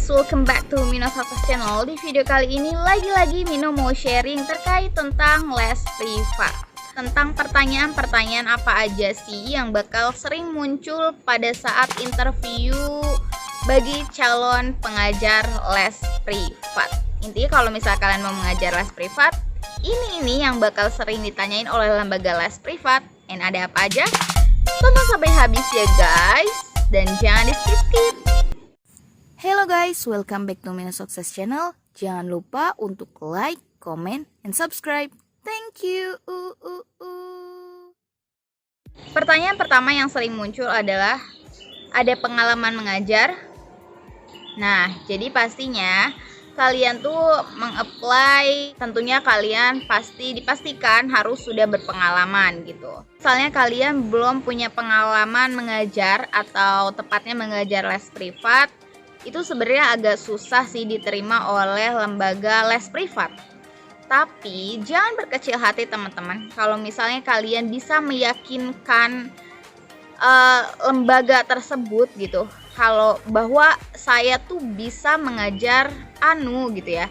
guys, welcome back to Mino Success Channel. Di video kali ini lagi-lagi Mino mau sharing terkait tentang les privat. Tentang pertanyaan-pertanyaan apa aja sih yang bakal sering muncul pada saat interview bagi calon pengajar les privat. Intinya kalau misalnya kalian mau mengajar les privat, ini yang bakal sering ditanyain oleh lembaga les privat. And ada apa aja? Tonton sampai habis ya guys, dan jangan di-skip. Hello guys, welcome back to Mino Success Channel. Jangan lupa untuk like, comment, and subscribe. Thank you. Pertanyaan pertama yang sering muncul adalah, ada pengalaman mengajar? Nah, jadi pastinya kalian tuh meng-apply, tentunya kalian dipastikan harus sudah berpengalaman gitu. Misalnya kalian belum punya pengalaman mengajar atau tepatnya mengajar les privat, itu sebenarnya agak susah sih diterima oleh lembaga les privat. Tapi jangan berkecil hati teman-teman. Kalau misalnya kalian bisa meyakinkan lembaga tersebut gitu, kalau bahwa saya tuh bisa mengajar gitu ya,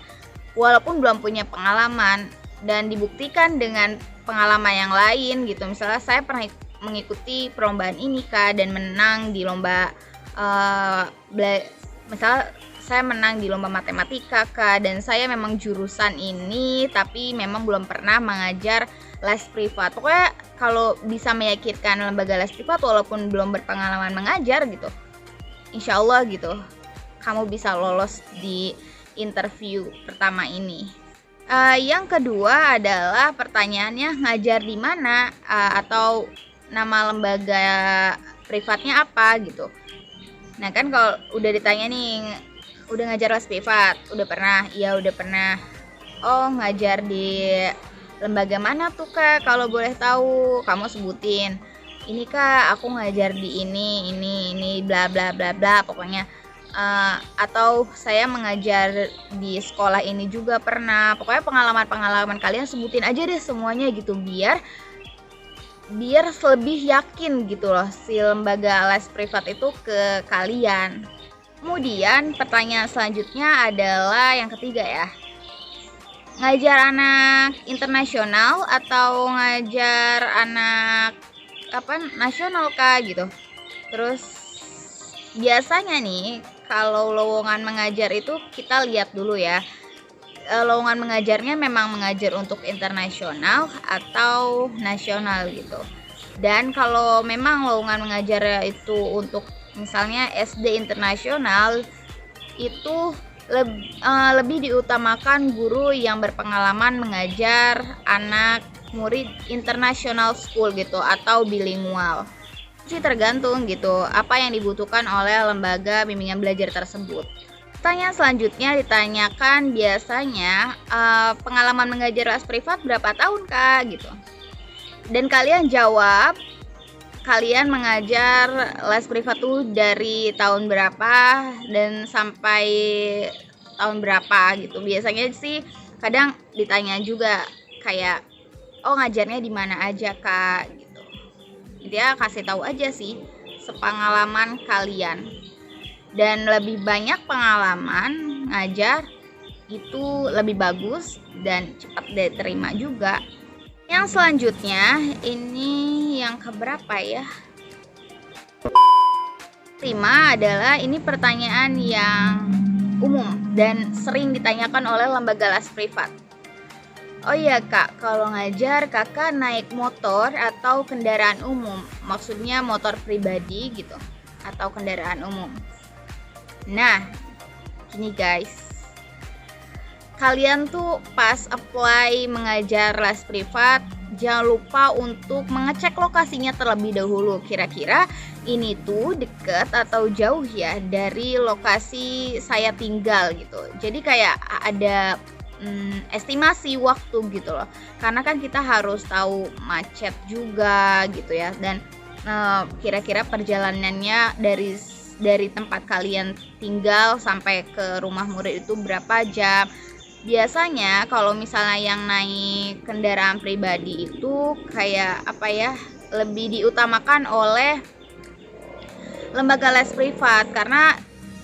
walaupun belum punya pengalaman, dan dibuktikan dengan pengalaman yang lain gitu. Misalnya saya pernah mengikuti perlombaan ini Kak, dan menang di lomba misal saya menang di lomba matematika Kak, dan saya memang jurusan ini tapi memang belum pernah mengajar les privat. Pokoknya kalau bisa meyakinkan lembaga les privat walaupun belum berpengalaman mengajar gitu, insya Allah gitu kamu bisa lolos di interview pertama ini. Yang kedua adalah pertanyaannya ngajar di mana, atau nama lembaga privatnya apa gitu. Nah kan kalau udah ditanya nih, udah ngajar les privat, udah pernah? Iya udah pernah. Oh ngajar di lembaga mana tuh Kak? Kalau boleh tahu kamu sebutin. Ini Kak aku ngajar di ini bla bla bla bla pokoknya. Atau saya mengajar di sekolah ini juga pernah. Pokoknya pengalaman kalian sebutin aja deh semuanya gitu, biar lebih yakin gitu loh si lembaga les privat itu ke kalian. Kemudian pertanyaan selanjutnya adalah yang ketiga ya, ngajar anak internasional atau ngajar anak nasional Kak gitu. Terus biasanya nih kalau lowongan mengajar itu kita lihat dulu ya, lowongan mengajarnya memang mengajar untuk internasional atau nasional gitu. Dan kalau memang lowongan mengajar itu untuk misalnya SD internasional, itu lebih diutamakan guru yang berpengalaman mengajar anak murid international school gitu atau bilingual. Sih tergantung gitu apa yang dibutuhkan oleh lembaga bimbingan belajar tersebut. Pertanyaan selanjutnya ditanyakan biasanya, pengalaman mengajar les privat berapa tahun Kak gitu. Dan kalian jawab kalian mengajar les privat tuh dari tahun berapa dan sampai tahun berapa gitu. Biasanya sih kadang ditanya juga kayak, oh ngajarnya di mana aja Kak gitu. Dia kasih tahu aja sih sepengalaman kalian. Dan lebih banyak pengalaman ngajar itu lebih bagus dan cepat diterima juga. Yang selanjutnya ini yang keberapa ya? 5 adalah ini pertanyaan yang umum dan sering ditanyakan oleh lembaga les privat. Oh iya Kak, kalau ngajar kakak naik motor atau kendaraan umum? Maksudnya motor pribadi gitu atau kendaraan umum. Nah, gini guys, kalian tuh pas apply mengajar les privat, jangan lupa untuk mengecek lokasinya terlebih dahulu. Kira-kira ini tuh deket atau jauh ya dari lokasi saya tinggal gitu. Jadi kayak ada estimasi waktu gitu loh. Karena kan kita harus tahu macet juga gitu ya. Dan kira-kira perjalanannya dari tempat kalian tinggal sampai ke rumah murid itu berapa jam. Biasanya kalau misalnya yang naik kendaraan pribadi itu kayak lebih diutamakan oleh lembaga les privat, karena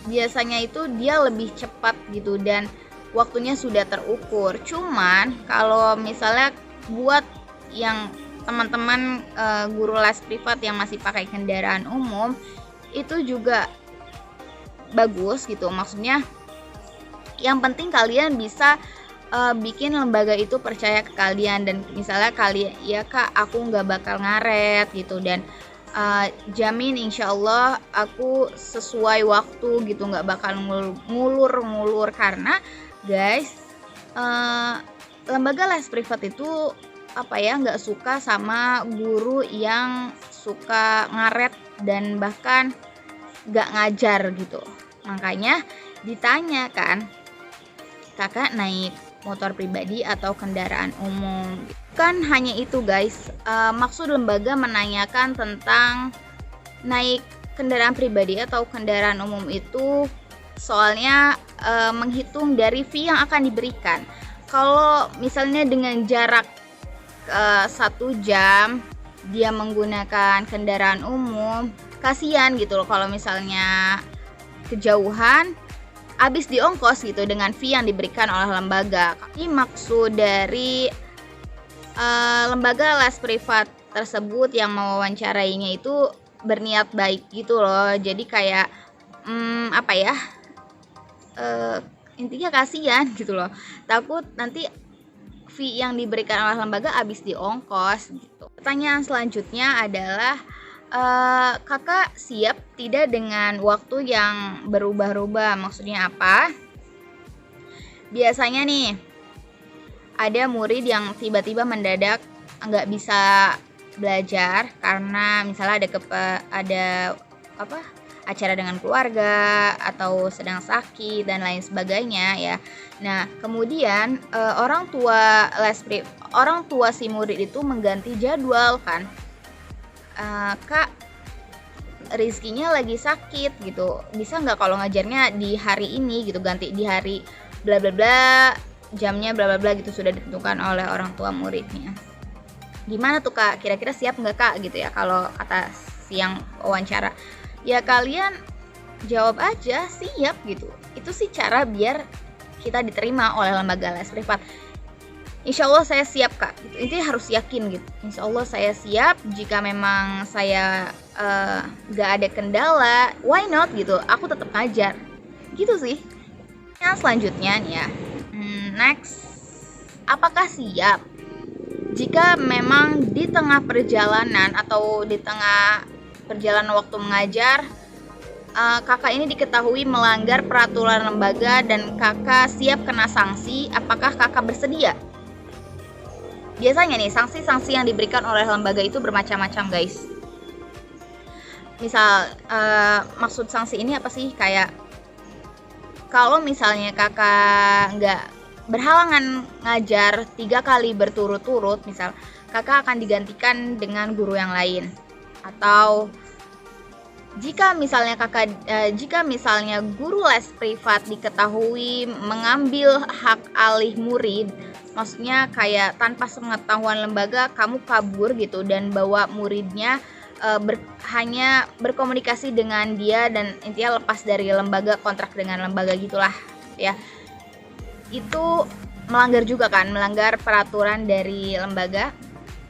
biasanya itu dia lebih cepat gitu dan waktunya sudah terukur. Cuman kalau misalnya buat yang teman-teman guru les privat yang masih pakai kendaraan umum, itu juga bagus gitu. Maksudnya yang penting kalian bisa bikin lembaga itu percaya ke kalian, dan misalnya kalian, ya kak aku nggak bakal ngaret gitu, dan jamin insya Allah aku sesuai waktu gitu, nggak bakal ngulur karena guys, lembaga les privat itu nggak suka sama guru yang suka ngaret dan bahkan nggak ngajar gitu. Makanya ditanya kan, kakak naik motor pribadi atau kendaraan umum? Kan hanya itu guys, maksud lembaga menanyakan tentang naik kendaraan pribadi atau kendaraan umum itu soalnya menghitung dari fee yang akan diberikan. Kalau misalnya dengan jarak 1 jam dia menggunakan kendaraan umum, kasihan gitu loh kalau misalnya kejauhan habis di ongkos gitu dengan fee yang diberikan oleh lembaga. Ini maksud dari lembaga les privat tersebut yang mewawancarainya itu berniat baik gitu loh. Jadi kayak intinya kasihan gitu loh. Takut nanti fee yang diberikan oleh lembaga habis di ongkos gitu. Pertanyaan selanjutnya adalah kakak siap tidak dengan waktu yang berubah-ubah? Maksudnya apa? Biasanya nih ada murid yang tiba-tiba mendadak nggak bisa belajar karena misalnya ada acara dengan keluarga atau sedang sakit dan lain sebagainya ya. Nah kemudian orang tua si murid itu mengganti jadwal kan. Kak rizkinya lagi sakit gitu, bisa nggak kalau ngajarnya di hari ini gitu, ganti di hari bla bla bla, jamnya bla bla bla gitu, sudah ditentukan oleh orang tua muridnya. Gimana tuh kak, kira-kira siap nggak kak gitu ya kalau kata si yang wawancara? Ya kalian jawab aja siap gitu. Itu sih cara biar kita diterima oleh lembaga les privat. Insya Allah saya siap kak gitu. Intinya harus yakin gitu. Insya Allah saya siap. Jika memang saya gak ada kendala, why not gitu, aku tetap ngajar gitu sih. Yang selanjutnya nih ya, next, apakah siap jika memang di tengah perjalanan atau di tengah perjalanan waktu mengajar kakak ini diketahui melanggar peraturan lembaga dan kakak siap kena sanksi? Apakah kakak bersedia? Biasanya nih sanksi-sanksi yang diberikan oleh lembaga itu bermacam-macam guys. Misal maksud sanksi ini apa sih? Kayak kalau misalnya kakak nggak berhalangan ngajar 3 kali berturut-turut, misal kakak akan digantikan dengan guru yang lain. Atau jika misalnya guru les privat diketahui mengambil hak alih murid, maksudnya kayak tanpa sepengetahuan lembaga kamu kabur gitu dan bawa muridnya, hanya berkomunikasi dengan dia dan intinya lepas dari lembaga, kontrak dengan lembaga gitulah ya, itu melanggar juga kan, melanggar peraturan dari lembaga.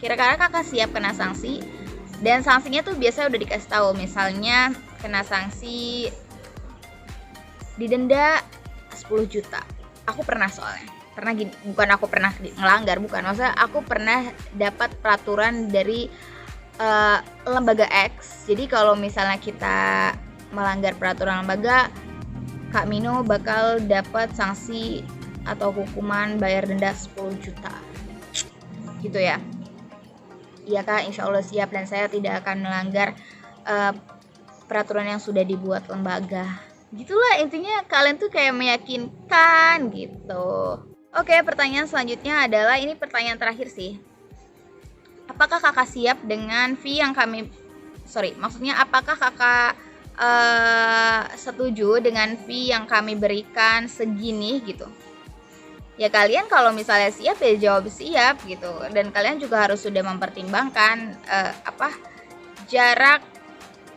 Kira-kira kakak siap kena sanksi? Dan sanksinya tuh biasanya udah dikasih tahu, misalnya kena sanksi didenda 10 juta. Aku pernah gini, bukan aku pernah ngelanggar, bukan, maksudnya aku pernah dapat peraturan dari lembaga X. Jadi kalau misalnya kita melanggar peraturan lembaga, Kak Mino bakal dapat sanksi atau hukuman bayar denda 10 juta gitu ya. Iya kak, insya Allah siap dan saya tidak akan melanggar peraturan yang sudah dibuat lembaga. Gitulah intinya, kalian tuh kayak meyakinkan gitu. Oke, pertanyaan selanjutnya adalah, ini pertanyaan terakhir sih. Apakah kakak siap dengan fee yang apakah kakak setuju dengan fee yang kami berikan segini gitu? Ya kalian kalau misalnya siap ya jawab siap gitu, dan kalian juga harus sudah mempertimbangkan jarak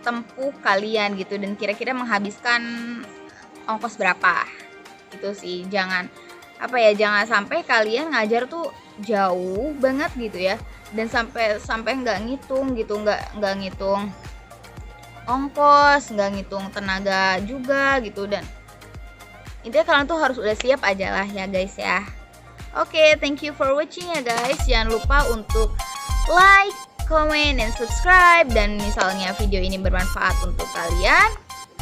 tempuh kalian gitu, dan kira-kira menghabiskan ongkos berapa. Itu sih, jangan jangan sampai kalian ngajar tuh jauh banget gitu ya, dan sampai nggak ngitung gitu, nggak ngitung ongkos, nggak ngitung tenaga juga gitu. Dan intinya kalian tuh harus udah siap aja lah ya guys ya. Oke, thank you for watching ya guys. Jangan lupa untuk like, comment, dan subscribe. Dan misalnya video ini bermanfaat untuk kalian,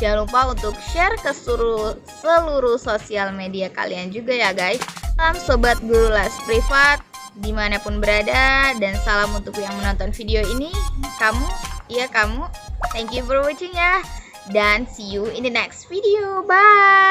jangan lupa untuk share ke seluruh sosial media kalian juga ya guys. Salam Sobat Guru Les Privat dimanapun berada, dan salam untuk yang menonton video ini. Kamu, thank you for watching ya, dan see you in the next video. Bye.